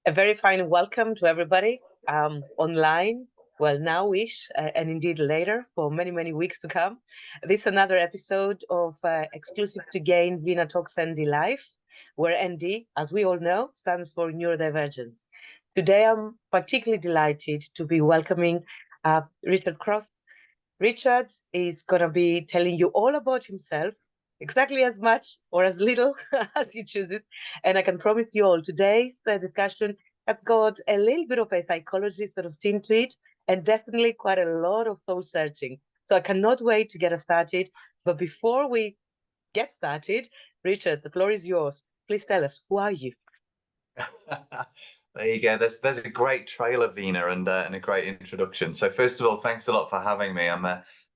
A very fine welcome to everybody online, well, now-ish, and indeed later for many, many weeks to come. This is another episode of Exclusive to Gain Vina Talks ND Life, where ND, as we all know, stands for Neurodivergence. Today, I'm particularly delighted to be welcoming Richard Cross. Richard is going to be telling you all about himself, exactly as much or as little as he chooses. And I can promise you all, today's discussion has got a little bit of a psychology sort of tint to it, and definitely quite a lot of soul searching. So I cannot wait to get us started. But before we get started, Richard, the floor is yours. Please tell us, who are you? There you go. There's a great trailer, Vina, and a great introduction. So first of all, thanks a lot for having me.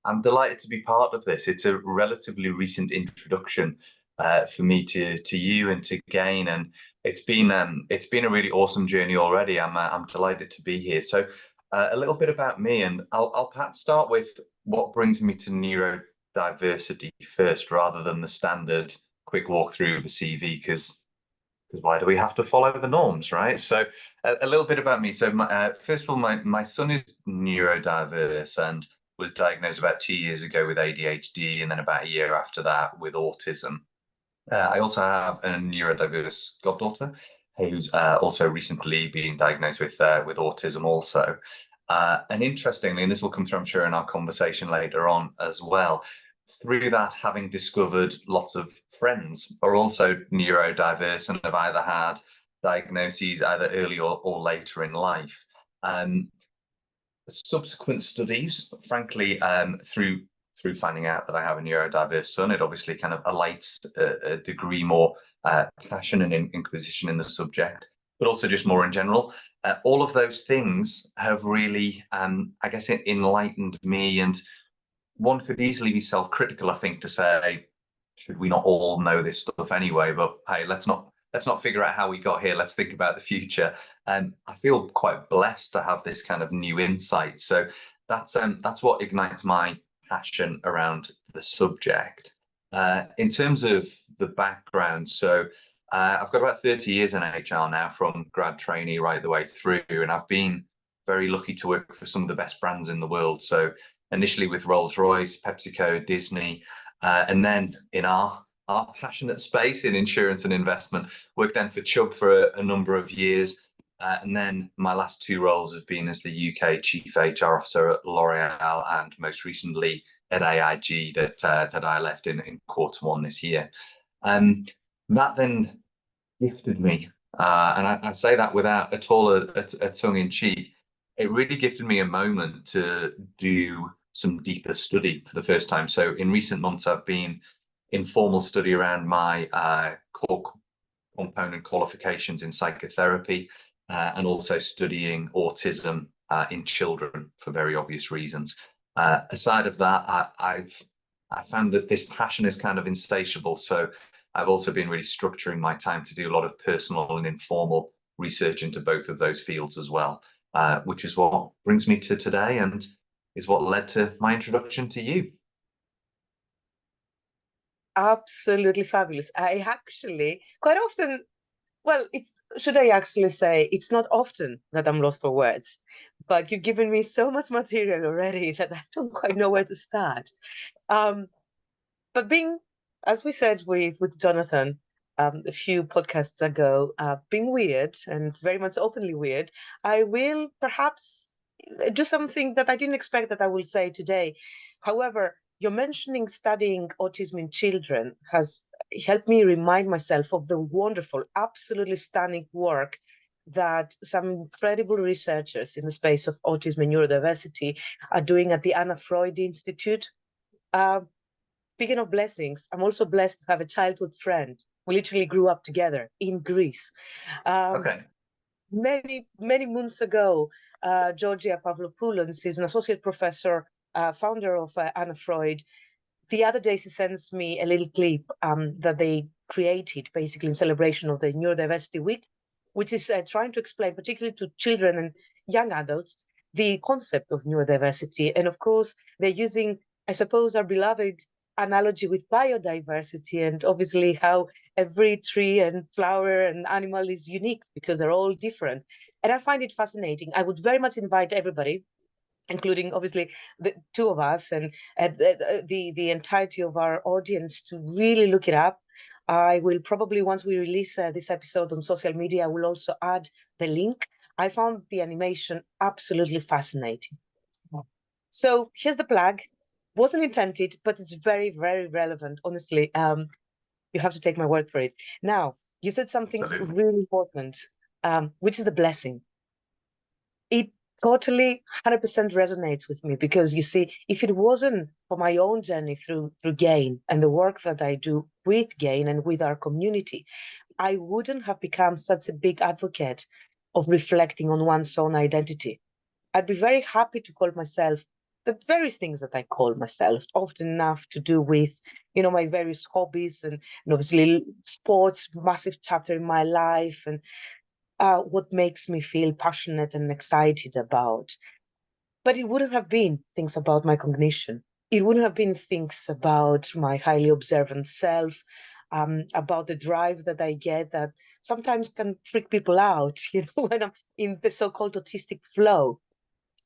I'm delighted to be part of this. It's a relatively recent introduction for me to you and to Gain, and it's been a really awesome journey already. I'm delighted to be here. So a little bit about me, and I'll perhaps start with what brings me to neurodiversity first, rather than the standard quick walkthrough of a CV, because why do we have to follow the norms, right? So a little bit about me. So first of all, my son is neurodiverse and was diagnosed about 2 years ago with ADHD, and then about a year after that with autism. I also have a neurodiverse goddaughter who's also recently been diagnosed with autism also. And interestingly, and this will come through, I'm sure, in our conversation later on as well, through that, having discovered lots of friends are also neurodiverse and have either had diagnoses either early or later in life. Subsequent studies, frankly, through finding out that I have a neurodiverse son, it obviously kind of alights a degree more passion and inquisition in the subject, but also just more in general. All of those things have really, I guess, enlightened me. And one could easily be self-critical, I think, to say, should we not all know this stuff anyway? But hey, let's not figure out how we got here. Let's think about the future. And I feel quite blessed to have this kind of new insight. So that's what ignites my passion around the subject. In terms of the background, so I've got about 30 years in HR now, from grad trainee right the way through, and I've been very lucky to work for some of the best brands in the world. So initially with Rolls-Royce, PepsiCo, Disney, and then in our passionate space in insurance and investment, worked then for Chubb for a number of years. And then my last two roles have been as the UK Chief HR Officer at L'Oreal, and most recently at AIG that I left in Q1 this year. That then gifted me, and I say that without at all a tongue in cheek. It really gifted me a moment to do some deeper study for the first time. So in recent months, I've been in formal study around my core component qualifications in psychotherapy, and also studying autism in children for very obvious reasons. Aside of that, I found that this passion is kind of insatiable. So I've also been really structuring my time to do a lot of personal and informal research into both of those fields as well, which is what brings me to today and is what led to my introduction to you. Absolutely fabulous. I actually quite often, well, should I actually say, it's not often that I'm lost for words, but you've given me so much material already that I don't quite know where to start. But being, as we said with Jonathan a few podcasts ago, being weird and very much openly weird, I will perhaps do something that I didn't expect that I will say today. However, you're mentioning studying autism in children has helped me remind myself of the wonderful, absolutely stunning work that some incredible researchers in the space of autism and neurodiversity are doing at the Anna Freud Institute. Speaking of blessings, I'm also blessed to have a childhood friend. We literally grew up together in Greece. Okay. Many months ago, Georgia Pavlopoulos is an associate professor, founder of Anna Freud. The other day, she sends me a little clip that they created basically in celebration of the Neurodiversity Week, which is trying to explain, particularly to children and young adults, the concept of neurodiversity. And of course, they're using, I suppose, our beloved analogy with biodiversity, and obviously how every tree and flower and animal is unique because they're all different. And I find it fascinating. I would very much invite everybody, including obviously the two of us and the entirety of our audience, to really look it up. I will probably, once we release this episode on social media, I will also add the link. I found the animation absolutely fascinating. So here's the plug. Wasn't intended, but it's very, very relevant. Honestly, you have to take my word for it. Now, you said something Absolutely. really important, which is the blessing. It totally 100% resonates with me, because you see, if it wasn't for my own journey through GAIN and the work that I do with GAIN and with our community, I wouldn't have become such a big advocate of reflecting on one's own identity. I'd be very happy to call myself the various things that I call myself, often enough to do with, my various hobbies, and obviously sports, massive chapter in my life, and what makes me feel passionate and excited about. But it wouldn't have been things about my cognition. It wouldn't have been things about my highly observant self, about the drive that I get that sometimes can freak people out, when I'm in the so-called autistic flow.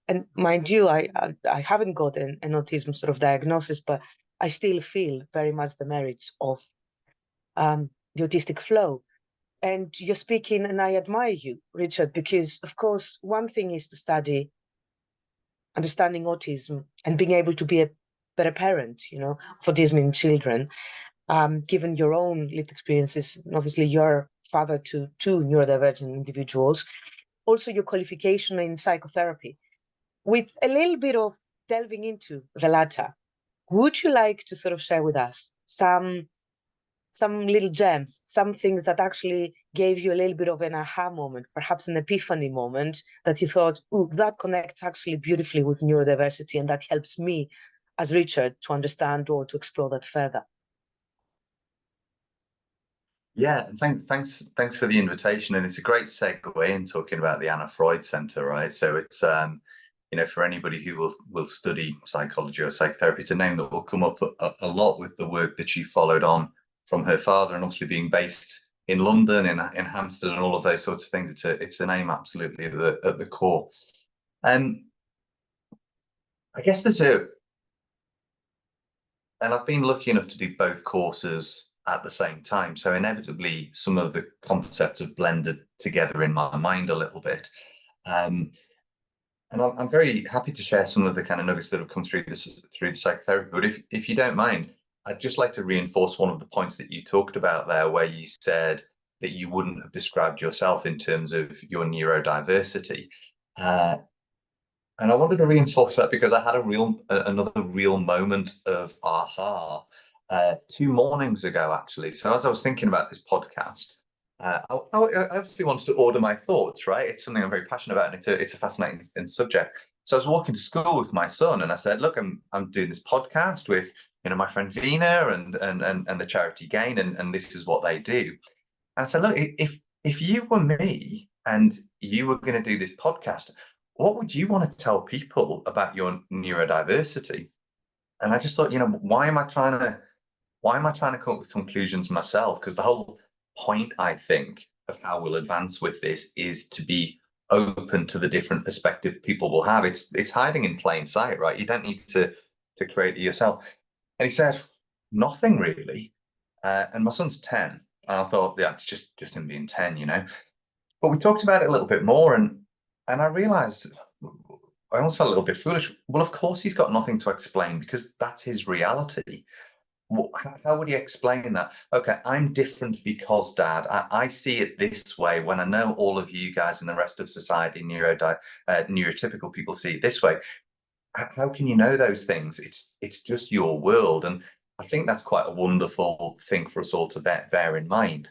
And mind you, I haven't got an autism sort of diagnosis, but I still feel very much the merits of the autistic flow. And you're speaking, and I admire you, Richard, because of course, one thing is to study understanding autism and being able to be a better parent, for autism in children, given your own lived experiences. And obviously, you're father to two neurodivergent individuals. Also, your qualification in psychotherapy. With a little bit of delving into the latter, would you like to sort of share with us some little gems, some things that actually gave you a little bit of an aha moment, perhaps an epiphany moment, that you thought, "Ooh, that connects actually beautifully with neurodiversity, and that helps me as Richard to understand or to explore that further"? Yeah, and thanks for the invitation, and it's a great segue in talking about the Anna Freud Center, right? So it's for anybody who will study psychology or psychotherapy, it's a name that will come up a lot with the work that she followed on from her father, and obviously being based in London, in Hampstead, and all of those sorts of things. It's a name absolutely at the core. And I guess and I've been lucky enough to do both courses at the same time. So inevitably, some of the concepts have blended together in my mind a little bit. And I'm very happy to share some of the kind of nuggets that have come through the psychotherapy. But if you don't mind, I'd just like to reinforce one of the points that you talked about there, where you said that you wouldn't have described yourself in terms of your neurodiversity. And I wanted to reinforce that because I had another real moment of aha 2 mornings ago, actually. So as I was thinking about this podcast, I obviously wanted to order my thoughts, right? It's something I'm very passionate about, and it's a fascinating subject. So I was walking to school with my son, and I said, "Look, I'm doing this podcast with my friend Vina and the charity GAIN, and this is what they do." And I said, "Look, if you were me and you were going to do this podcast, what would you want to tell people about your neurodiversity?" And I just thought, why am I trying to come up with conclusions myself? Because the whole point, I think, of how we'll advance with this is to be open to the different perspective people will have. It's hiding in plain sight, right? You don't need to create it yourself. And he said, "Nothing really." And my son's 10. And I thought, yeah, it's just him being 10. But we talked about it a little bit more, and I realized I almost felt a little bit foolish. Well, of course he's got nothing to explain, because that's his reality. How would he explain that? Okay, I'm different because, Dad, I see it this way, when I know all of you guys and the rest of society, neurotypical people, see it this way. How can you know those things? It's just your world. And I think that's quite a wonderful thing for us all to bear in mind.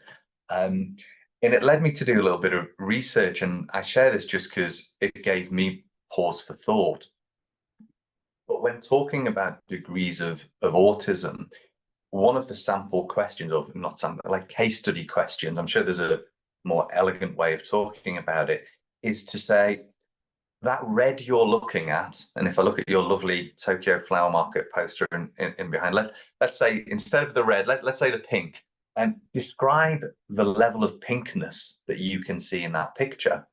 And it led me to do a little bit of research, and I share this just because it gave me pause for thought. But when talking about degrees of autism, one of the sample questions, or not sample, like case study questions, I'm sure there's a more elegant way of talking about it, is to say, that red you're looking at, and if I look at your lovely Tokyo Flower Market poster in behind, let's say instead of the red, let's say the pink, and describe the level of pinkness that you can see in that picture.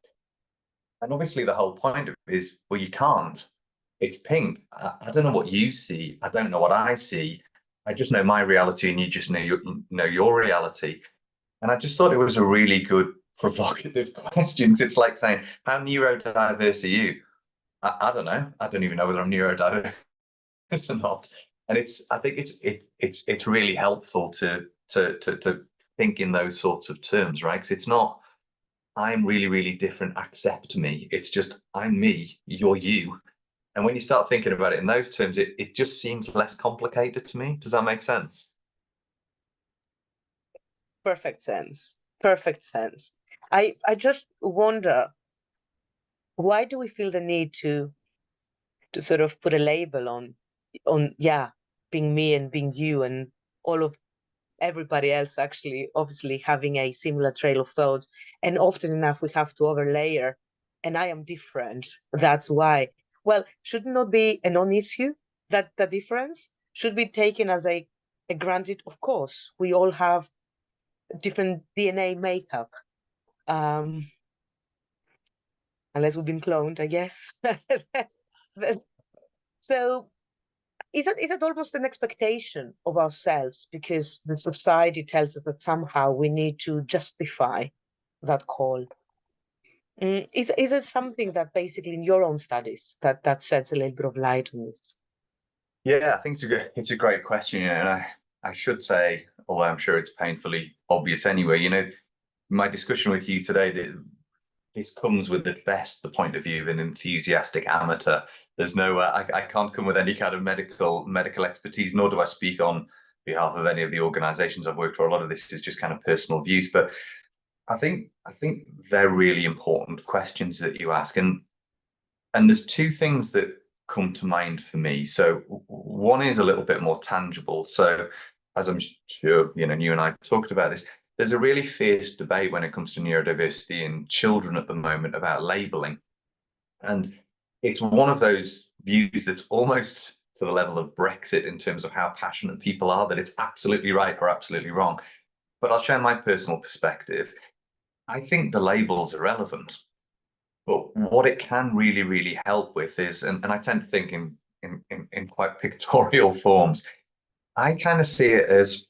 And obviously the whole point of it is, well, you can't. It's pink. I don't know what you see. I don't know what I see. I just know my reality, and you just know your reality. And I just thought it was a really good provocative question. It's like saying, how neurodiverse are you? I don't know. I don't even know whether I'm neurodiverse or not. And I think it's really helpful to think in those sorts of terms, right? Because it's not I'm really, really different, accept me. It's just I'm me, you're you. And when you start thinking about it in those terms, it just seems less complicated to me. Does that make sense? Perfect sense. Perfect sense. I just wonder, why do we feel the need to sort of put a label on yeah, being me and being you, and all of everybody else actually obviously having a similar trail of thought, and often enough we have to overlayer, and I am different, that's why. Well, should not be a non-issue, that the difference should be taken as a granted. Of course, we all have different DNA makeup, um unless we've been cloned, I guess. So is it almost an expectation of ourselves, because the society tells us that somehow we need to justify that call? Is it something that basically in your own studies that sheds a little bit of light on this? Yeah, I think it's a great question, and I should say, although I'm sure it's painfully obvious anyway, my discussion with you today, this comes with the best the point of view of an enthusiastic amateur. There's no I can't come with any kind of medical expertise, nor do I speak on behalf of any of the organizations I've worked for. A lot of this is just kind of personal views, but I think they're really important questions that you ask, and there's two things that come to mind for me. So one is a little bit more tangible. So as I'm sure you and I talked about this, there's a really fierce debate when it comes to neurodiversity in children at the moment about labeling. And it's one of those views that's almost to the level of Brexit in terms of how passionate people are, that it's absolutely right or absolutely wrong. But I'll share my personal perspective. I think the labels are relevant, but what it can really, really help with is, and I tend to think in quite pictorial forms, I kind of see it as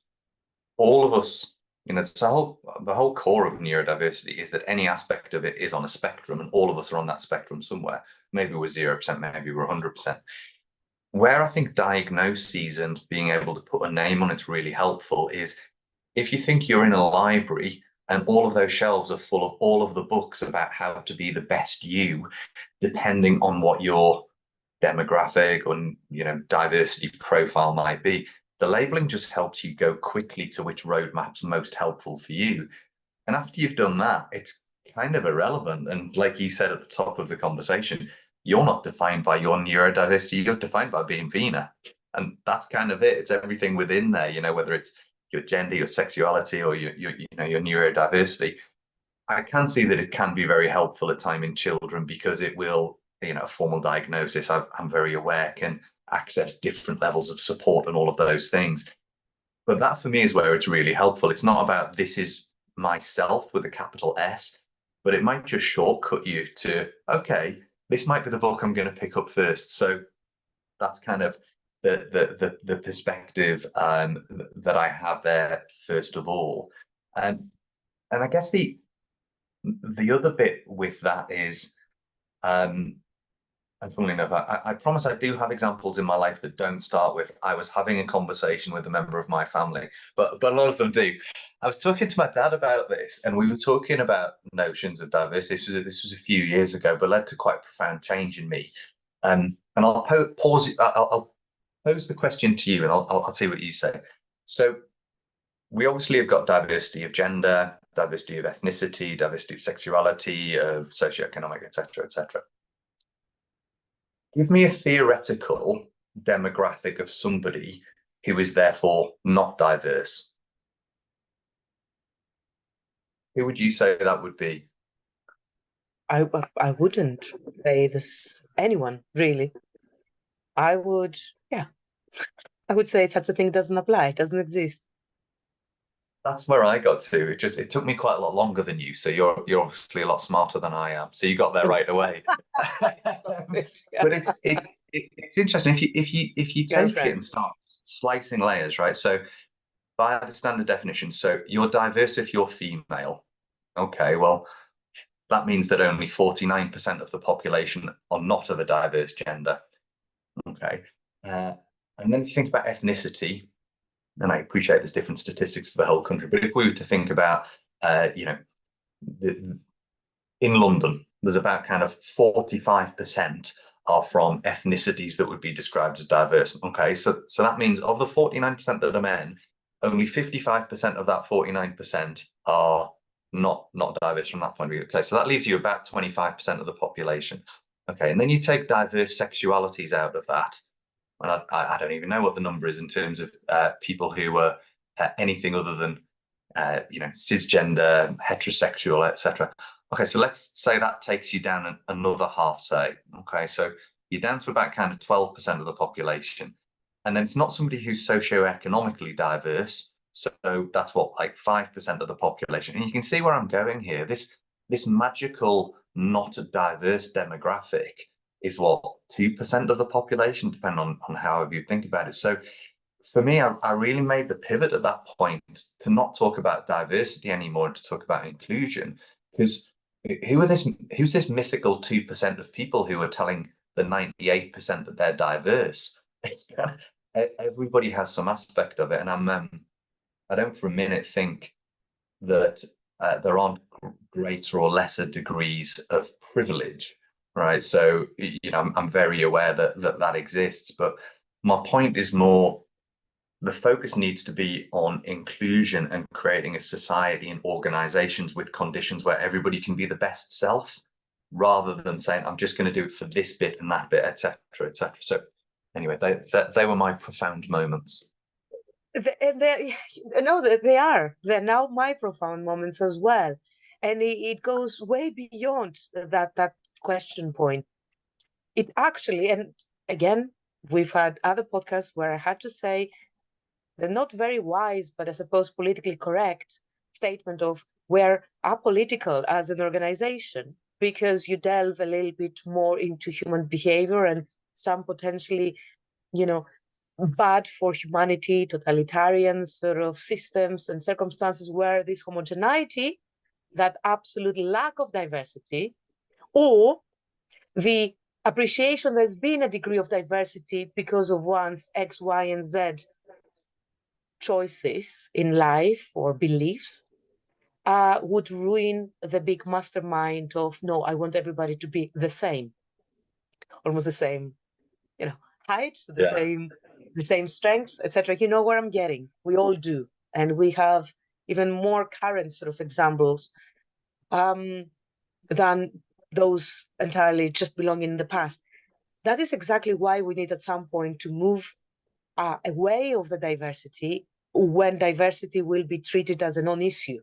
all of us, it's the whole core of neurodiversity is that any aspect of it is on a spectrum, and all of us are on that spectrum somewhere. Maybe we're 0%, maybe we're 100%. Where I think diagnoses and being able to put a name on it's really helpful is if you think you're in a library and all of those shelves are full of all of the books about how to be the best you, depending on what your demographic or diversity profile might be, the labeling just helps you go quickly to which roadmap's most helpful for you. And after you've done that, it's kind of irrelevant. And like you said at the top of the conversation, you're not defined by your neurodiversity, you're defined by being Vina. And that's kind of it. It's everything within there, whether it's your gender, your sexuality, or your neurodiversity. I can see that it can be very helpful at time in children because it will, formal diagnosis, I'm very aware, can access different levels of support and all of those things. But that for me is where it's really helpful. It's not about this is myself with a capital S, but it might just shortcut you to, okay, this might be the book I'm going to pick up first. So that's kind of the perspective that I have there first of all. And I guess the other bit with that is, and funnily enough, I promise I do have examples in my life that don't start with I was having a conversation with a member of my family, but a lot of them do. I was talking to my dad about this, and we were talking about notions of diversity. This was a few years ago, but led to quite profound change in me. And I'll pause. I'll pose the question to you, and I'll see what you say. So we obviously have got diversity of gender, diversity of ethnicity, diversity of sexuality, of socioeconomic, etc., etc. Give me a theoretical demographic of somebody who is therefore not diverse. Who would you say that would be? I wouldn't say this anyone really. I would, yeah, I would say such a thing doesn't apply. It doesn't exist. That's where I got to. It took me quite a lot longer than you, so you're obviously a lot smarter than I am. So you got there right away. Yeah. But it's interesting if you take it Girlfriend. and start slicing layers, right? So by the standard definition, so you're diverse if you're female. Okay, well, that means that only 49% of the population are not of a diverse gender. Okay. And then if you think about ethnicity, and I appreciate there's different statistics for the whole country, but if we were to think about, you know, in London, there's about kind of 45% are from ethnicities that would be described as diverse. Okay, so that means of the 49% that are men, only 55% of that 49% are not diverse from that point of view. Okay, so that leaves you about 25% of the population. Okay, and then you take diverse sexualities out of that, and I don't even know what the number is in terms of people who were anything other than you know, cisgender, heterosexual, etc. Okay, so let's say that takes you down another half, say. Okay, so you're down to about kind of 12% of the population. And then it's not somebody who's socioeconomically diverse. So that's what, like 5% of the population. And you can see where I'm going here. This magical, not diverse demographic is what, 2% of the population, depending on however you think about it. So for me, I really made the pivot at that point to not talk about diversity anymore and to talk about inclusion. Because who's this mythical 2% of people who are telling the 98% that they're diverse? It's kind of, everybody has some aspect of it, and I don't for a minute think that there aren't greater or lesser degrees of privilege, right? So you know, I'm very aware that exists, but my point is more, the focus needs to be on inclusion and creating a society and organizations with conditions where everybody can be the best self, rather than saying, I'm just going to do it for this bit and that bit, etc., etc. So anyway, they were my profound moments. They are. They're now my profound moments as well. And it goes way beyond that question point. It actually, and again, we've had other podcasts where I had to say the not very wise, but I suppose politically correct statement of we're apolitical as an organization, because you delve a little bit more into human behavior and some potentially, you know, bad for humanity, totalitarian sort of systems and circumstances where this homogeneity, that absolute lack of diversity, or the appreciation there's been a degree of diversity because of one's X, Y, and Z choices in life or beliefs, would ruin the big mastermind of, no, I want everybody to be the same, almost the same, you know, height, the same strength, etc. You know where I'm getting. We all do, and we have even more current sort of examples than those entirely just belonging in the past. That is exactly why we need at some point to move away of the diversity, when diversity will be treated as a non-issue,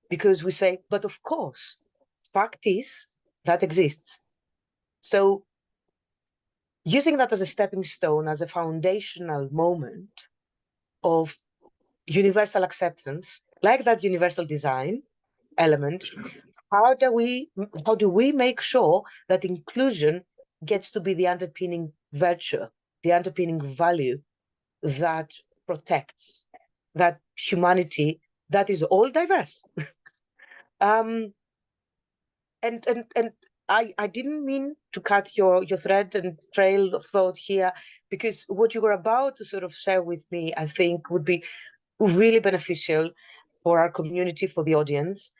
because we say, but of course, fact is that exists. So using that as a stepping stone, as a foundational moment of universal acceptance, like that universal design element, how do we make sure that inclusion gets to be the underpinning virtue, the underpinning value that protects that humanity that is all diverse? And I didn't mean to cut your thread and trail of thought here, because what you were about to sort of share with me, I think, would be really beneficial for our community, for the audience.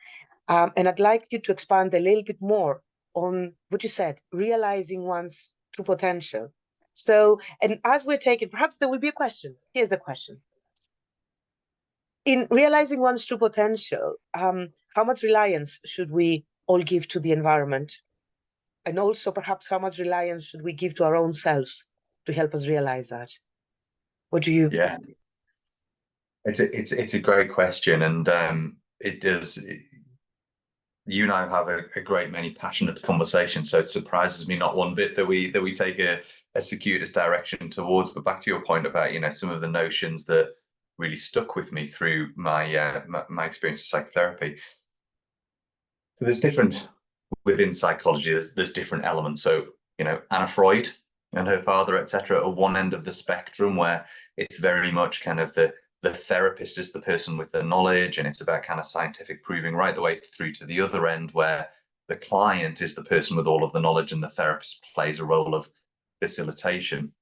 And I'd like you to expand a little bit more on what you said, realizing one's true potential. So, and as we're taking, perhaps there will be a question. Here's the question. In realizing one's true potential, how much reliance should we all give to the environment? And also, perhaps, how much reliance should we give to our own selves to help us realize that? What do you? Yeah, it's a great question, and it does. you and I have a great many passionate conversations, so it surprises me not one bit that we take a circuitous direction towards. But back to your point about, you know, some of the notions that really stuck with me through my experience of psychotherapy. So there's different within psychology. There's different elements. So, you know, Anna Freud and her father, etc., are one end of the spectrum where it's very much kind of the therapist is the person with the knowledge, and it's about kind of scientific proving, right the way through to the other end where the client is the person with all of the knowledge and the therapist plays a role of facilitation.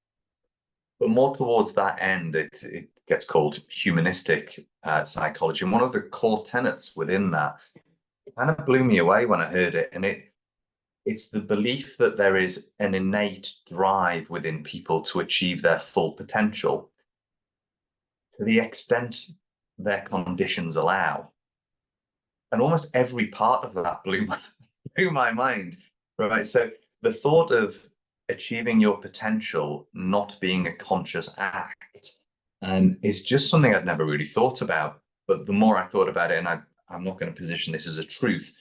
But more towards that end, it gets called humanistic psychology. And one of the core tenets within that kind of blew me away when I heard it. And it's the belief that there is an innate drive within people to achieve their full potential to the extent their conditions allow. And almost every part of that blew my mind. Right. So the thought of achieving your potential not being a conscious act is just something I'd never really thought about. But the more I thought about it, and I'm not going to position this as a truth,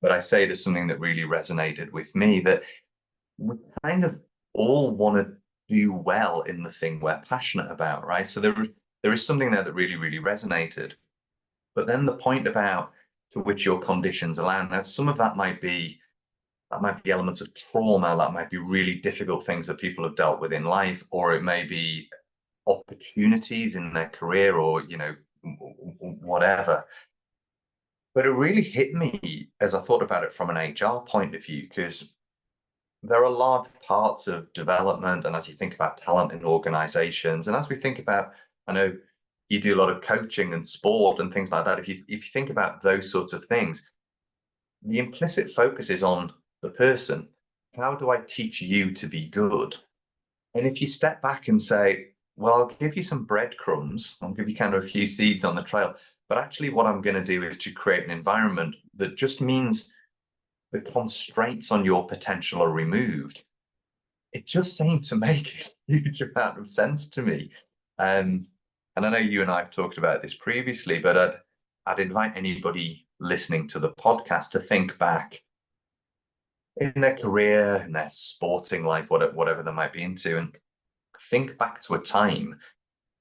but I say there's something that really resonated with me, that we kind of all want to do well in the thing we're passionate about, right? So there is something there that really, really resonated. But then the point about to which your conditions allow. Now, some of that might be elements of trauma, that might be really difficult things that people have dealt with in life, or it may be opportunities in their career, or, you know, whatever. But it really hit me as I thought about it from an HR point of view, because there are large parts of development, and as you think about talent in organizations, and as we think about, I know you do a lot of coaching and sport and things like that. If you think about those sorts of things, the implicit focus is on the person. How do I teach you to be good? And if you step back and say, well, I'll give you some breadcrumbs, I'll give you kind of a few seeds on the trail, but actually what I'm going to do is to create an environment that just means the constraints on your potential are removed. It just seemed to make a huge amount of sense to me. And I know you and I have talked about this previously, but I'd invite anybody listening to the podcast to think back in their career, in their sporting life, whatever they might be into, and think back to a time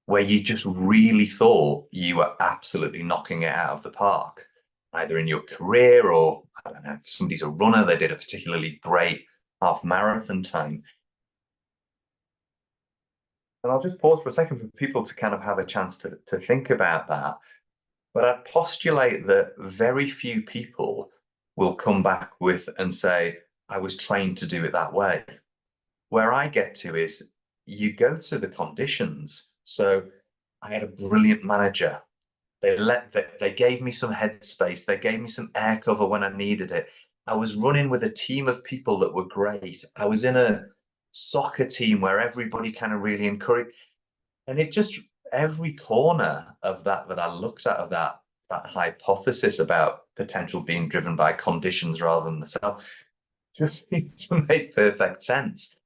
where you just really thought you were absolutely knocking it out of the park, either in your career or, I don't know, if somebody's a runner, they did a particularly great half marathon time. And I'll just pause for a second for people to kind of have a chance to think about that. But I'd postulate that very few people will come back with and say, I was trained to do it that way. Where I get to is you go to the conditions. So I had a brilliant manager. They gave me some headspace. They gave me some air cover when I needed it. I was running with a team of people that were great. I was in a soccer team where everybody kind of really encouraged. And it just, every corner of that I looked at, of that hypothesis about potential being driven by conditions rather than the self, just seems to make perfect sense.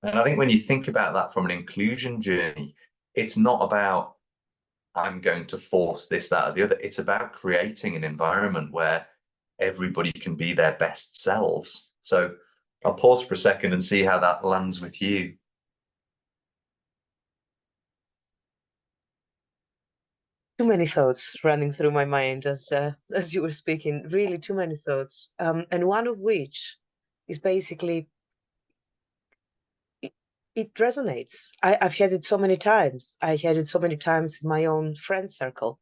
And I think when you think about that from an inclusion journey, it's not about I'm going to force this, that, or the other. It's about creating an environment where everybody can be their best selves. So I'll pause for a second and see how that lands with you. Too many thoughts running through my mind as you were speaking. Really, too many thoughts. And one of which is basically it resonates. I've had it so many times. I had it so many times in my own friend circle.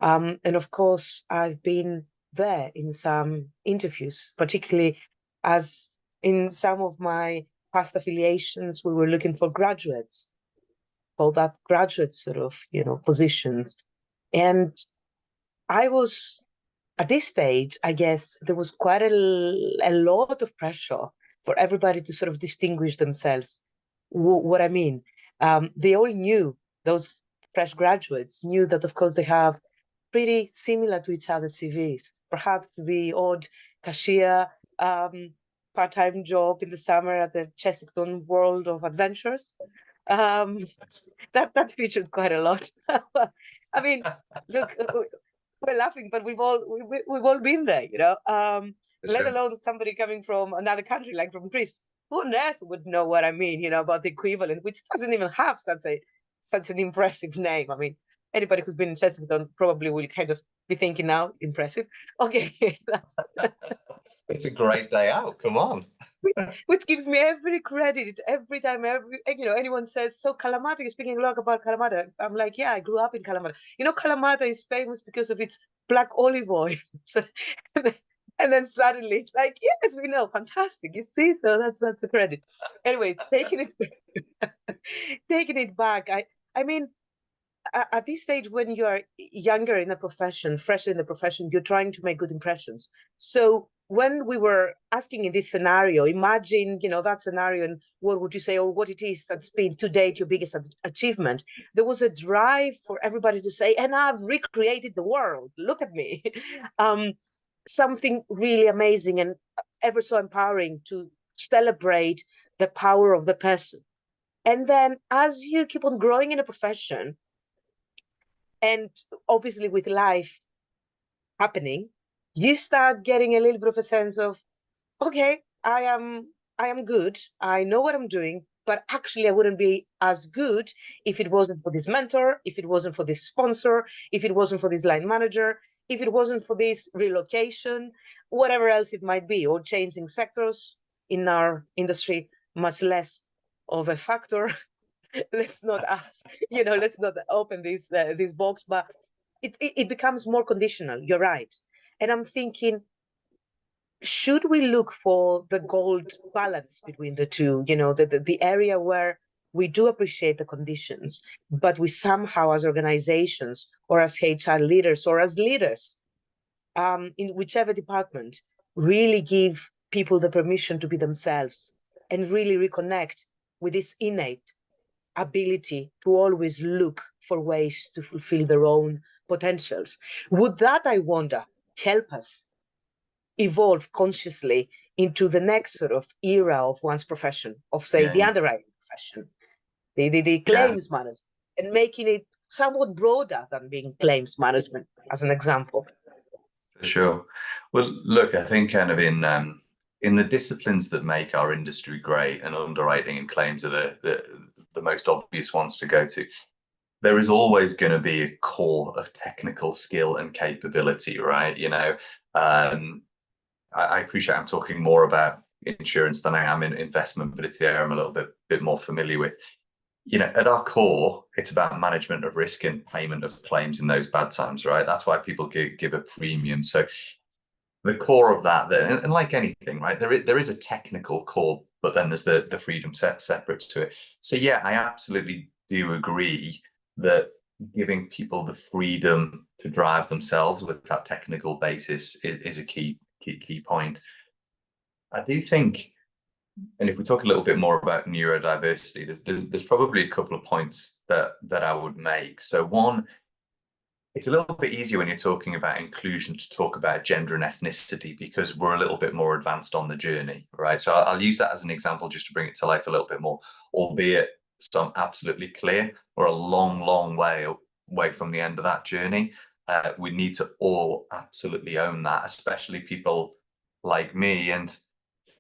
And of course, I've been there in some interviews, particularly as in some of my past affiliations, we were looking for graduates, for that graduate sort of, positions. And I was, at this stage, I guess there was quite a lot of pressure for everybody to sort of distinguish themselves. What I mean, they all knew, those fresh graduates knew that, of course, they have pretty similar to each other's CVs. Perhaps the odd cashier part-time job in the summer at the Chessington World of Adventures. That featured quite a lot. I mean, look, we're laughing, but we've all been there, you know. Let Sure. alone somebody coming from another country, like from Greece. Who on earth would know what I mean, you know, about the equivalent, which doesn't even have such an impressive name. I mean, anybody who's been in Chesterton probably will kind of be thinking now, impressive. Okay, It's a great day out. Come on. which gives me every credit every time anyone says, so Kalamata, you're speaking a lot about Kalamata. I'm like, yeah, I grew up in Kalamata. You know, Kalamata is famous because of its black olive oil. And then suddenly it's like, yes, we know, fantastic, you see, so that's the credit. Anyways, taking it back, I mean, at this stage, when you are younger in a profession, fresher in the profession, you're trying to make good impressions. So when we were asking in this scenario, imagine, that scenario, and what would you say, or what it is that's been to date your biggest achievement? There was a drive for everybody to say, and I've recreated the world, look at me. Something really amazing and ever so empowering to celebrate the power of the person. And then as you keep on growing in a profession, and obviously with life happening, you start getting a little bit of a sense of, okay, I am good, I know what I'm doing, but actually I wouldn't be as good if it wasn't for this mentor, if it wasn't for this sponsor, if it wasn't for this line manager, if it wasn't for this relocation, whatever else it might be, or changing sectors in our industry, much less of a factor. Let's not ask, let's not open this box, but it becomes more conditional. You're right. And I'm thinking, should we look for the gold balance between the two, the area where we do appreciate the conditions, but we somehow, as organizations or as HR leaders or as leaders, in whichever department, really give people the permission to be themselves and really reconnect with this innate ability to always look for ways to fulfill their own potentials. Would that, I wonder, help us evolve consciously into the next sort of era of one's profession, of, say, the Yeah. underwriting profession, the claims management, and making it somewhat broader than being claims management, as an example? For sure. Well, look, I think kind of in the disciplines that make our industry great, and underwriting and claims are the most obvious ones to go to, there is always going to be a core of technical skill and capability, right? I appreciate I'm talking more about insurance than I am in investment, but it's the area I'm a little bit more familiar with. At our core, it's about management of risk and payment of claims in those bad times, right? That's why people give a premium. So the core of that, and like anything, right, there is a technical core, but then there's the freedom set separate to it. So yeah, I absolutely do agree that giving people the freedom to drive themselves with that technical basis is a key point. I do think, and if we talk a little bit more about neurodiversity, there's probably a couple of points that I would make. So one, it's a little bit easier when you're talking about inclusion to talk about gender and ethnicity because we're a little bit more advanced on the journey, right? So I'll use that as an example just to bring it to life a little bit more, albeit some absolutely clear, we're a long, long way away from the end of that journey. We need to all absolutely own that, especially people like me. And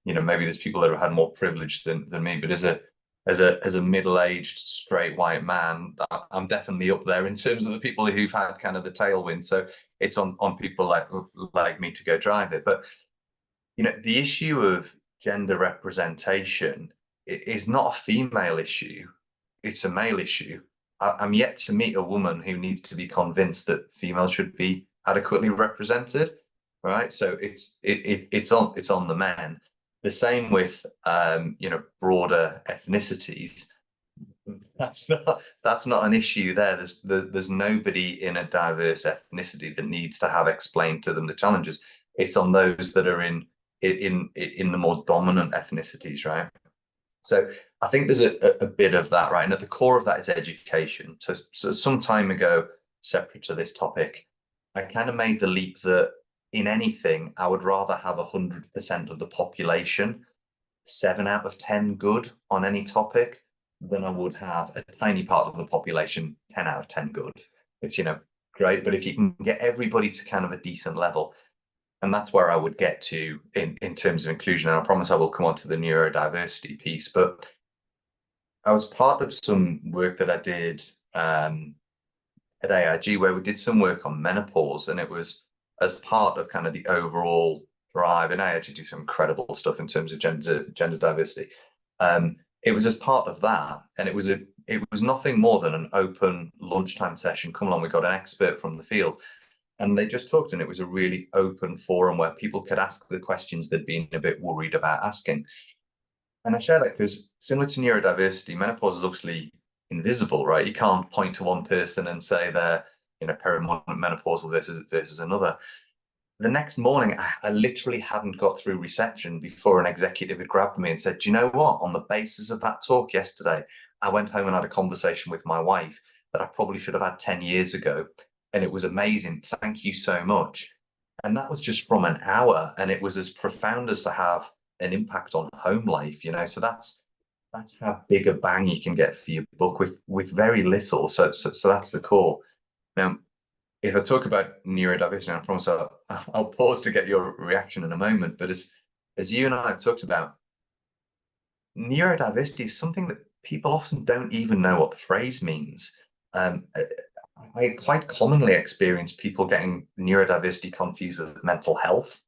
maybe there's people that have had more privilege than me, but as a middle-aged straight white man, I'm definitely up there in terms of the people who've had kind of the tailwind. So it's on people like me to go drive it. But the issue of gender representation is not a female issue; it's a male issue. I'm yet to meet a woman who needs to be convinced that females should be adequately represented, right? So it's on the men. The same with broader ethnicities. That's not an issue there. There's nobody in a diverse ethnicity that needs to have explained to them the challenges. It's on those that are in the more dominant ethnicities, right? So I think there's a bit of that, right? And at the core of that is education. So some time ago, separate to this topic, I kind of made the leap that in anything, I would rather have 100% of the population 7 out of 10 good on any topic than I would have a tiny part of the population 10 out of 10 good. It's great. But if you can get everybody to kind of a decent level, and that's where I would get to in terms of inclusion. And I promise I will come on to the neurodiversity piece. But I was part of some work that I did at AIG where we did some work on menopause, and it was as part of kind of the overall drive. And AIG do some incredible stuff in terms of gender diversity. It was as part of that, and it was nothing more than an open lunchtime session. Come along, we got an expert from the field, and they just talked, and it was a really open forum where people could ask the questions they'd been a bit worried about asking. And I share that because similar to neurodiversity, menopause is obviously invisible, right? You can't point to one person and say they're, perimenopausal versus another. The next morning, I literally hadn't got through reception before an executive had grabbed me and said, "Do you know what? On the basis of that talk yesterday, I went home and had a conversation with my wife that I probably should have had 10 years ago. And it was amazing. Thank you so much." And that was just from an hour. And it was as profound as to have an impact on home life, So that's how big a bang you can get for your book with very little. So that's the core. Now, if I talk about neurodiversity, I promise I'll pause to get your reaction in a moment. But as you and I have talked about, neurodiversity is something that people often don't even know what the phrase means. I quite commonly experience people getting neurodiversity confused with mental health.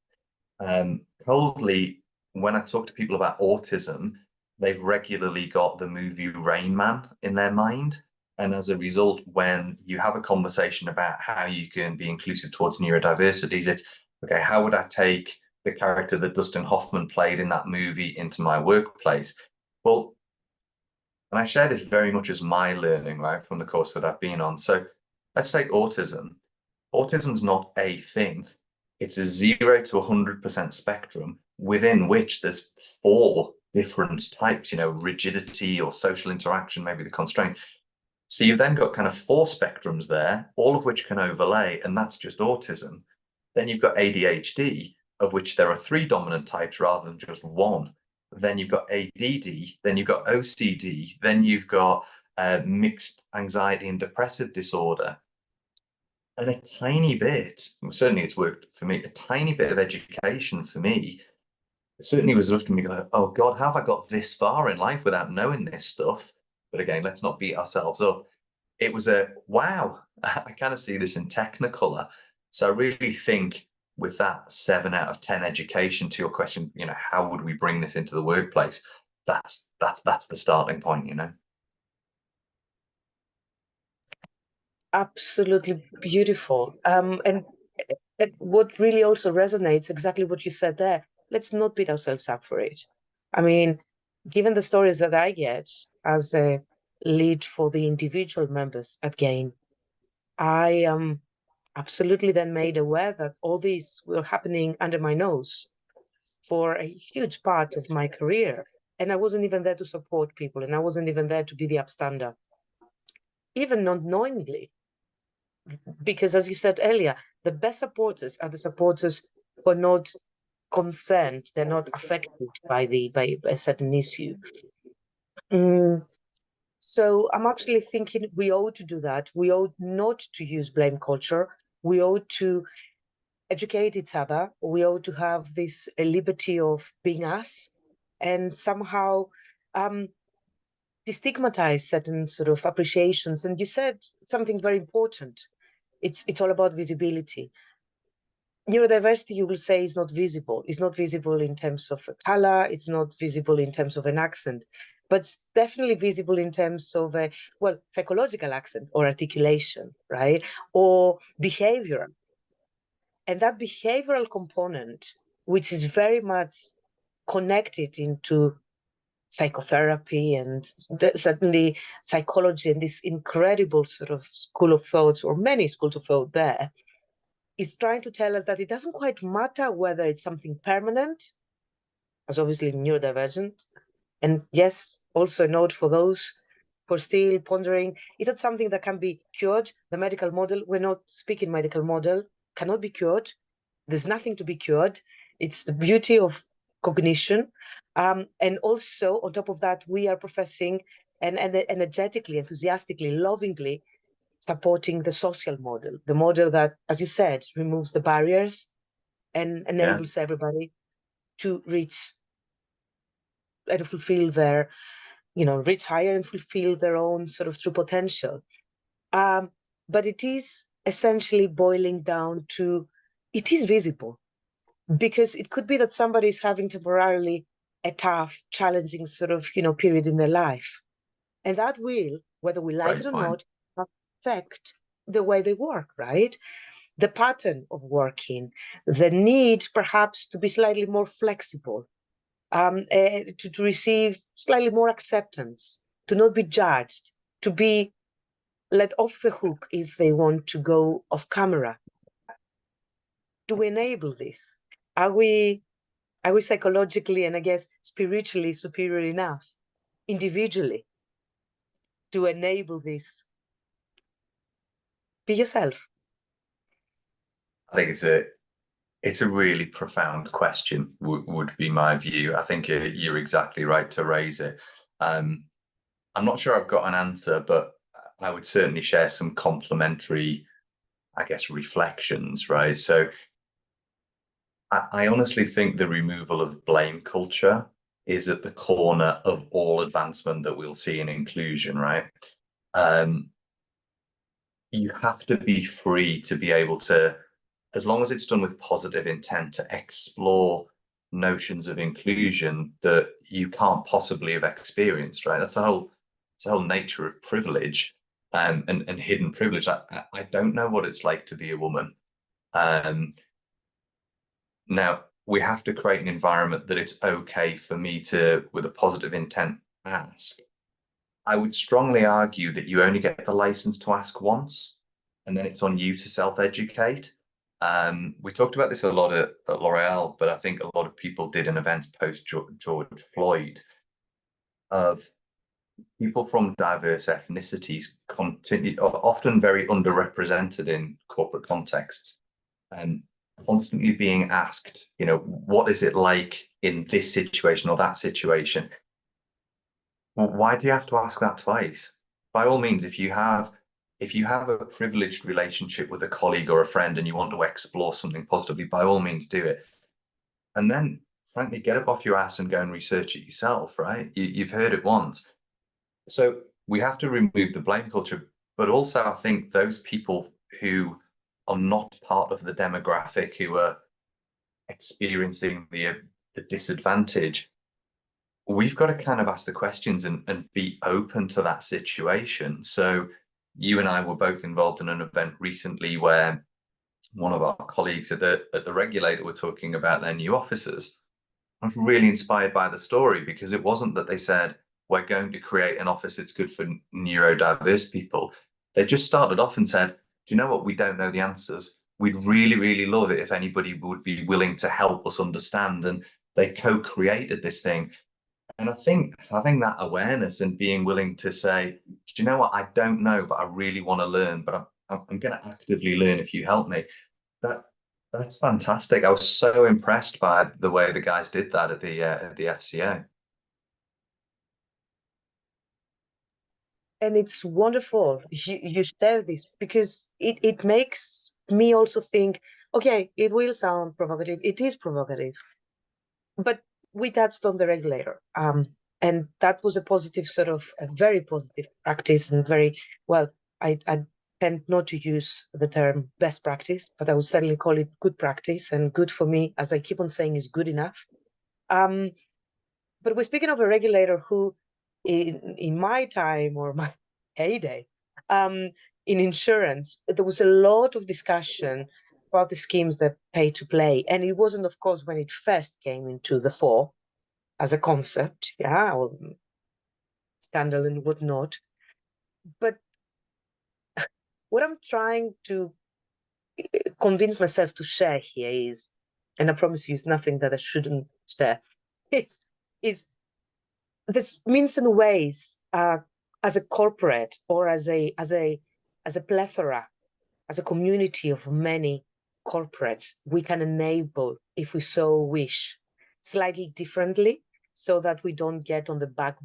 Coldly, when I talk to people about autism, they've regularly got the movie Rain Man in their mind. And as a result, when you have a conversation about how you can be inclusive towards neurodiversities, it's, okay, how would I take the character that Dustin Hoffman played in that movie into my workplace? Well, and I share this very much as my learning, right, from the course that I've been on. So let's take autism. Autism's not a thing. It's a 0 to 100% spectrum within which there's 4 different types, rigidity or social interaction, maybe the constraint. So you've then got kind of 4 spectrums there, all of which can overlay, and that's just autism. Then you've got ADHD, of which there are 3 dominant types rather than just 1. Then you've got ADD, then you've got OCD, then you've got mixed anxiety and depressive disorder. And a tiny bit, certainly it's worked for me, a tiny bit of education for me, certainly was enough to me go, oh God, how have I got this far in life without knowing this stuff? But again, let's not beat ourselves up. It was a, wow, I kind of see this in Technicolor. So I really think with that 7 out of 10 education to your question, how would we bring this into the workplace? That's the starting point, Absolutely beautiful. And what really also resonates, exactly what you said there, let's not beat ourselves up for it. I mean, given the stories that I get as a lead for the individual members at GAIN, I am absolutely then made aware that all these were happening under my nose for a huge part of my career. And I wasn't even there to support people, and I wasn't even there to be the upstander, even not knowingly. Because as you said earlier, the best supporters are the supporters who are not concerned, they're not affected by a certain issue. So I'm actually thinking we ought to do that. We ought not to use blame culture. We ought to educate each other. We ought to have this liberty of being us, and somehow destigmatize certain sort of appreciations. And you said something very important. It's all about visibility. Neurodiversity, you will say, is not visible. It's not visible in terms of color. It's not visible in terms of an accent, but it's definitely visible in terms of a, psychological accent or articulation, right? Or behavior. And that behavioral component, which is very much connected into psychotherapy and certainly psychology and this incredible sort of school of thoughts, or many schools of thought there, is trying to tell us that it doesn't quite matter whether it's something permanent, as obviously neurodivergent. And yes, also a note for those who are still pondering, is it something that can be cured? The medical model, we're not speaking medical model, cannot be cured. There's nothing to be cured. It's the beauty of cognition. And also, on top of that, we are professing and energetically, enthusiastically, lovingly supporting the social model, the model that, as you said, removes the barriers and enables everybody to reach and fulfill their, reach higher and fulfill their own sort of true potential. But it is essentially boiling down to, it is visible, because it could be that somebody is having temporarily a tough, challenging sort of, period in their life. And that will, whether we like it or not, affect the way they work, right? The pattern of working, the need perhaps to be slightly more flexible, to receive slightly more acceptance, to not be judged, to be let off the hook if they want to go off camera. Do we enable this? Are we psychologically and I guess spiritually superior enough individually to enable this? Be yourself. I think it's a really profound question, would be my view. I think you're exactly right to raise it. I'm not sure I've got an answer, but I would certainly share some complementary, I guess, reflections, right? So I honestly think the removal of blame culture is at the corner of all advancement that we'll see in inclusion, right? You have to be free to be able to, as long as it's done with positive intent, to explore notions of inclusion that you can't possibly have experienced, right? That's the whole nature of privilege, and hidden privilege. I don't know what it's like to be a woman. Now we have to create an environment that it's okay for me to, with a positive intent, ask. I would strongly argue that you only get the license to ask once, and then it's on you to self-educate. We talked about this a lot at L'Oreal, but I think a lot of people did in events post George Floyd, of people from diverse ethnicities often very underrepresented in corporate contexts, and constantly being asked, what is it like in this situation or that situation? Well, why do you have to ask that twice? By all means, if you have a privileged relationship with a colleague or a friend and you want to explore something positively, by all means do it. And then, frankly, get up off your ass and go and research it yourself, right? You've heard it once. So we have to remove the blame culture, but also I think those people who are not part of the demographic, who are experiencing the disadvantage, we've got to kind of ask the questions and be open to that situation. So you and I were both involved in an event recently where one of our colleagues at the regulator were talking about their new officers. I was really inspired by the story, because it wasn't that they said, we're going to create an office that's good for neurodiverse people. They just started off and said, do you know what? We don't know the answers. We'd really, really love it if anybody would be willing to help us understand. And they co-created this thing. And I think having that awareness and being willing to say, do you know what? I don't know, but I really want to learn, but I'm going to actively learn if you help me. That's fantastic. I was so impressed by the way the guys did that at the FCA. And it's wonderful you share this, because it makes me also think, okay, it will sound provocative. It is provocative. But we touched on the regulator. And that was a positive, sort of a very positive practice, and very, well, I tend not to use the term best practice, but I would certainly call it good practice, and good for me, as I keep on saying, is good enough. But we're speaking of a regulator who, in my time or my heyday, in insurance, there was a lot of discussion about the schemes that pay to play. And it wasn't, of course, when it first came into the fore as a concept, or scandal and whatnot. But what I'm trying to convince myself to share here is, and I promise you it's nothing that I shouldn't share, is there's means and ways, as a corporate or as a plethora, as a community of many corporates, we can enable, if we so wish, slightly differently, so that we don't get on the back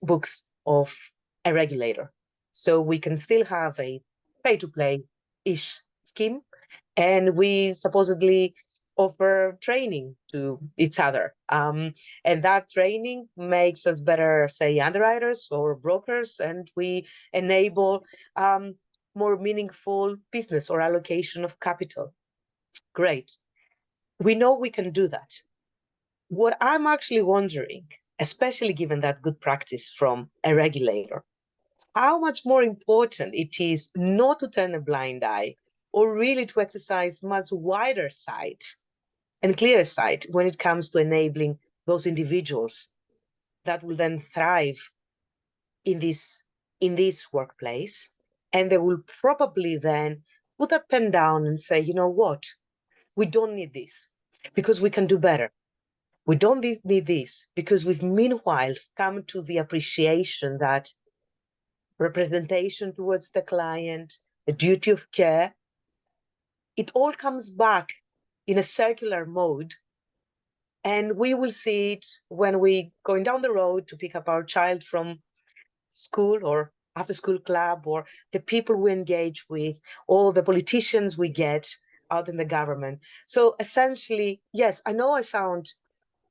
books of a regulator. So we can still have a pay-to-play-ish scheme, and we supposedly offer training to each other. And that training makes us better, say, underwriters or brokers, and we enable more meaningful business or allocation of capital. Great. We know we can do that. What I'm actually wondering, especially given that good practice from a regulator, how much more important it is not to turn a blind eye, or really to exercise much wider sight and clearer sight when it comes to enabling those individuals that will then thrive in this workplace. And they will probably then put that pen down and say, you know what, we don't need this because we can do better. We don't need this because we've meanwhile come to the appreciation that representation towards the client, the duty of care, it all comes back in a circular mode. And we will see it when we going down the road to pick up our child from school or after school club, or the people we engage with, or the politicians we get out in the government. So essentially, yes, I know I sound,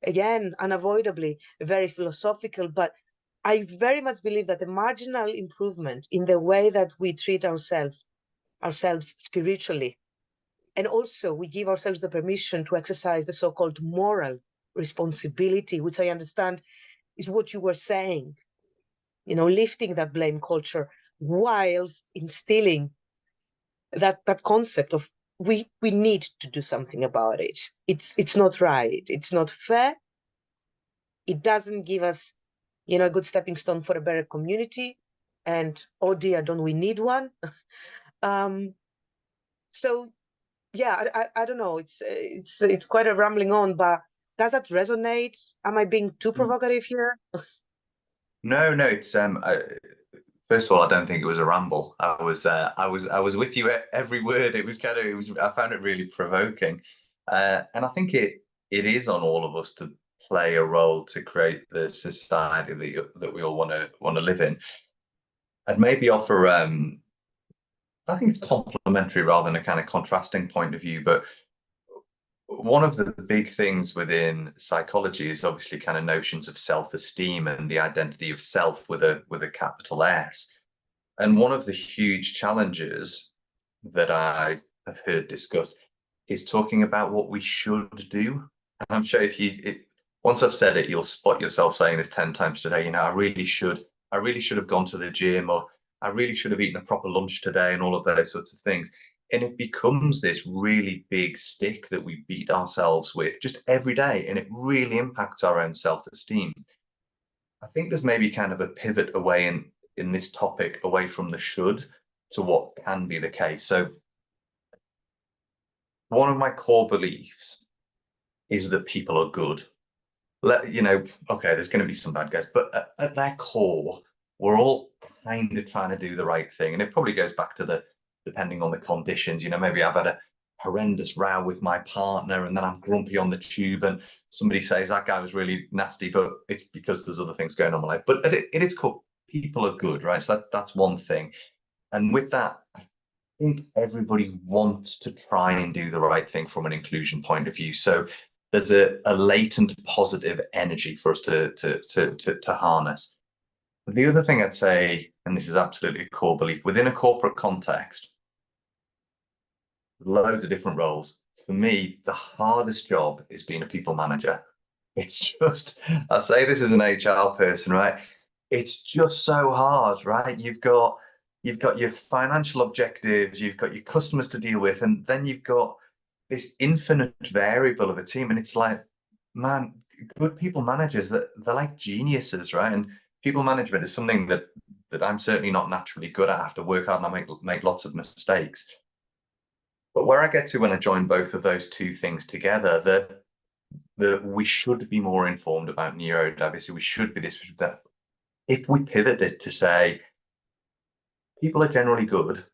again, unavoidably very philosophical, but I very much believe that the marginal improvement in the way that we treat ourselves spiritually, and also we give ourselves the permission to exercise the so-called moral responsibility, which I understand is what you were saying, lifting that blame culture whilst instilling that concept of we need to do something about it. It's not right. It's not fair. It doesn't give us, a good stepping stone for a better community. And oh dear, don't we need one? So yeah, I don't know. It's quite a rambling on, but does that resonate? Am I being too provocative here? No, no, it's first of all, I don't think it was a ramble. I was with you at every word. I found it really provoking. And I think it is on all of us to play a role to create the society that we all want to live in. I'd maybe offer I think it's complementary rather than a kind of contrasting point of view, but one of the big things within psychology is obviously kind of notions of self-esteem and the identity of self with a capital S. And one of the huge challenges that I have heard discussed is talking about what we should do. And I'm sure once I've said it, you'll spot yourself saying this 10 times today, I really should have gone to the gym, or I really should have eaten a proper lunch today, and all of those sorts of things. And it becomes this really big stick that we beat ourselves with just every day, and it really impacts our own self-esteem. I think there's maybe kind of a pivot away in this topic, away from the should to what can be the case. So one of my core beliefs is that people are good. Okay, there's going to be some bad guys, but at their core, we're all kind of trying to do the right thing. And it probably goes back to depending on the conditions, maybe I've had a horrendous row with my partner, and then I'm grumpy on the tube, and somebody says that guy was really nasty, but it's because there's other things going on in my life. But it is cool. People are good, right? So that's one thing. And with that, I think everybody wants to try and do the right thing from an inclusion point of view. So there's a latent positive energy for us to harness. The other thing I'd say, and this is absolutely a core belief, within a corporate context, loads of different roles. For me, the hardest job is being a people manager. It's just, I say this as an HR person, right? It's just so hard, right? You've got your financial objectives, you've got your customers to deal with, and then you've got this infinite variable of a team. And it's like, man, good people managers, they're like geniuses, right? And people management is something that I'm certainly not naturally good at. I have to work hard, and I make lots of mistakes. But where I get to when I join both of those two things together, we should be more informed about neurodiversity. We should be this. That if we pivot it to say people are generally good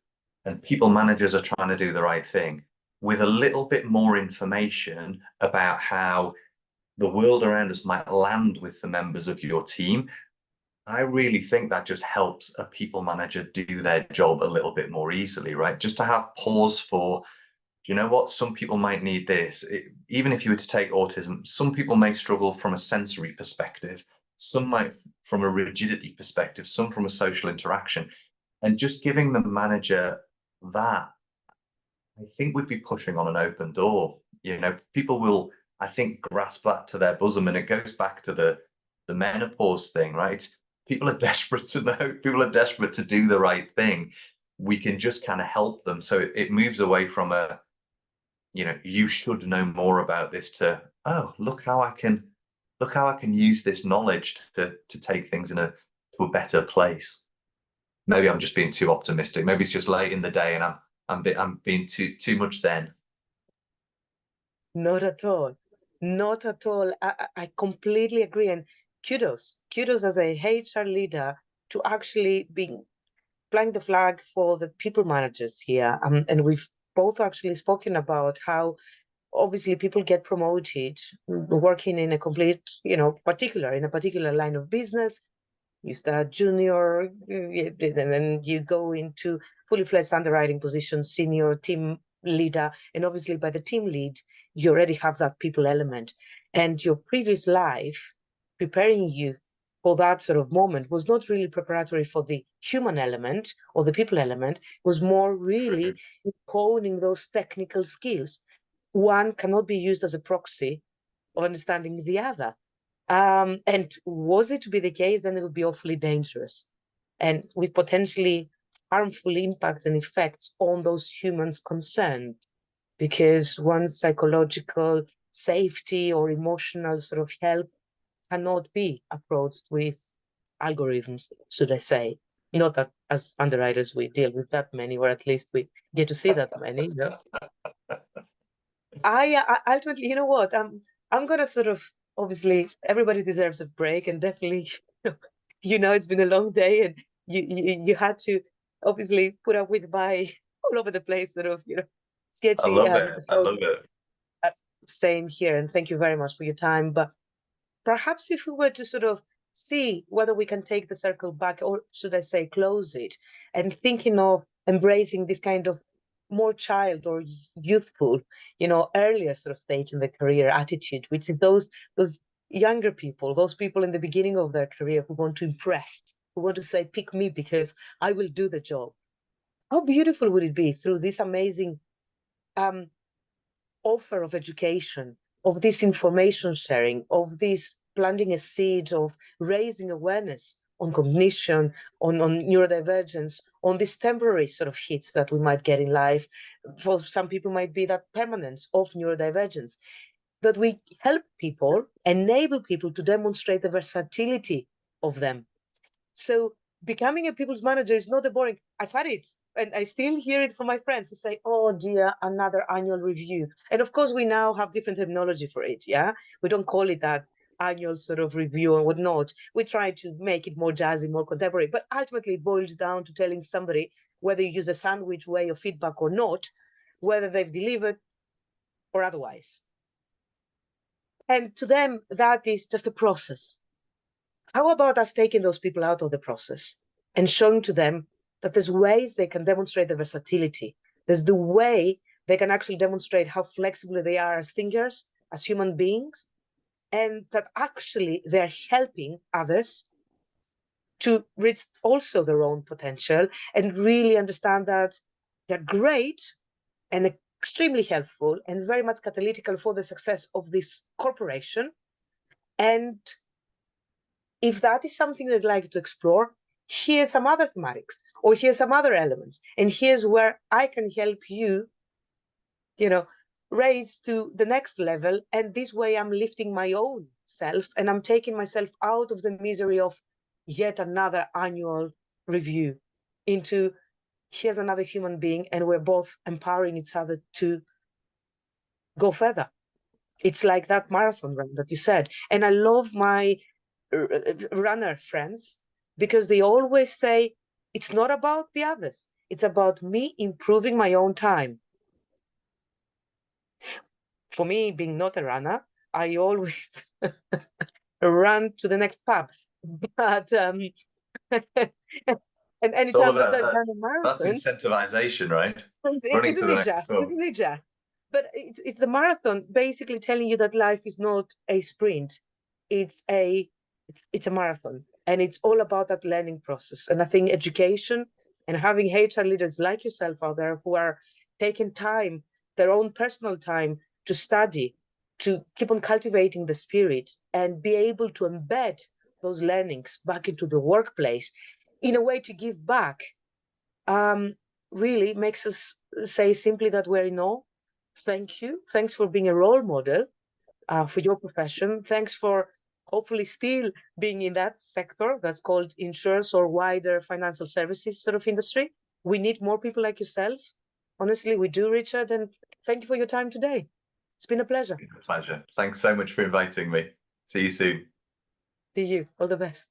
and people managers are trying to do the right thing, with a little bit more information about how the world around us might land with the members of your team, I really think that just helps a people manager do their job a little bit more easily, right? Just to have pause for, you know what, some people might need this. Even if you were to take autism, some people may struggle from a sensory perspective, some might from a rigidity perspective, some from a social interaction. And just giving the manager that, I think we'd be pushing on an open door. You know, people will, I think, grasp that to their bosom. And it goes back to the menopause thing, right? People are desperate to know, people are desperate to do the right thing. We can just kind of help them. So it moves away from a, you know, you should know more about this to, oh, look how I can use this knowledge to take things in to a better place. Maybe I'm just being too optimistic. Maybe it's just late in the day and I'm being too much then. Not at all. Not at all. I completely agree. And kudos as a HR leader to actually being flying the flag for the people managers here. And we've both actually spoken about how obviously people get promoted working in a complete, in a particular line of business. You start junior, and then you go into fully fledged underwriting position, senior team leader, and obviously by the team lead, you already have that people element. And your previous life preparing you for that sort of moment was not really preparatory for the human element or the people element, was more really honing those technical skills. One cannot be used as a proxy of understanding the other. And was it to be the case, then it would be awfully dangerous and with potentially harmful impacts and effects on those humans concerned, because one's psychological safety or emotional sort of health cannot be approached with algorithms, should I say. Not that as underwriters we deal with that many, or at least we get to see that many. You know? I ultimately, you know what? I'm gonna sort of, obviously everybody deserves a break, and definitely, it's been a long day, and you had to obviously put up with my all over the place sort of I sketchy love it. I love it. staying here, and thank you very much for your time. But perhaps if we were to sort of see whether we can take the circle back, or should I say close it, and thinking of embracing this kind of more child or youthful, earlier sort of stage in the career attitude, which is those younger people, those people in the beginning of their career who want to impress, who want to say, pick me because I will do the job. How beautiful would it be through this amazing offer of education, of this information sharing, of this planting a seed of raising awareness on cognition, on neurodivergence, on these temporary sort of hits that we might get in life. For some people might be that permanence of neurodivergence, that we help people, enable people to demonstrate the versatility of them. So becoming a people's manager is not a boring, I've had it, and I still hear it from my friends who say, oh dear, another annual review. And of course, we now have different terminology for it, yeah? We don't call it that annual sort of review and whatnot. We try to make it more jazzy, more contemporary, but ultimately it boils down to telling somebody, whether you use a sandwich way of feedback or not, whether they've delivered or otherwise. And to them, that is just a process. How about us taking those people out of the process and showing to them that there's ways they can demonstrate the versatility. There's the way they can actually demonstrate how flexible they are as thinkers, as human beings, and that actually they're helping others to reach also their own potential and really understand that they're great and extremely helpful and very much catalytical for the success of this corporation. And if that is something they'd like to explore, here's some other thematics, or here's some other elements, and here's where I can help you, raise to the next level. And this way I'm lifting my own self and I'm taking myself out of the misery of yet another annual review into here's another human being, and we're both empowering each other to go further. It's like that marathon run that you said. And I love my runner friends, because they always say, it's not about the others, it's about me improving my own time. For me, being not a runner, I always run to the next pub. But and It's all anytime that I've about done a that's marathon, incentivization, right? Running to isn't the it next just? goal. Isn't it just? But it's the marathon basically telling you that life is not a sprint. It's a marathon, and it's all about that learning process. And I think education and having HR leaders like yourself out there who are taking time, their own personal time to study, to keep on cultivating the spirit and be able to embed those learnings back into the workplace in a way to give back, um, really makes us say simply that we're in awe. Thank you. Thanks for being a role model for your profession. Thanks for hopefully still being in that sector that's called insurance or wider financial services sort of industry. We need more people like yourself. Honestly, we do, Richard. And thank you for your time today. It's been a pleasure. Pleasure. Thanks so much for inviting me. See you soon. To you. All the best.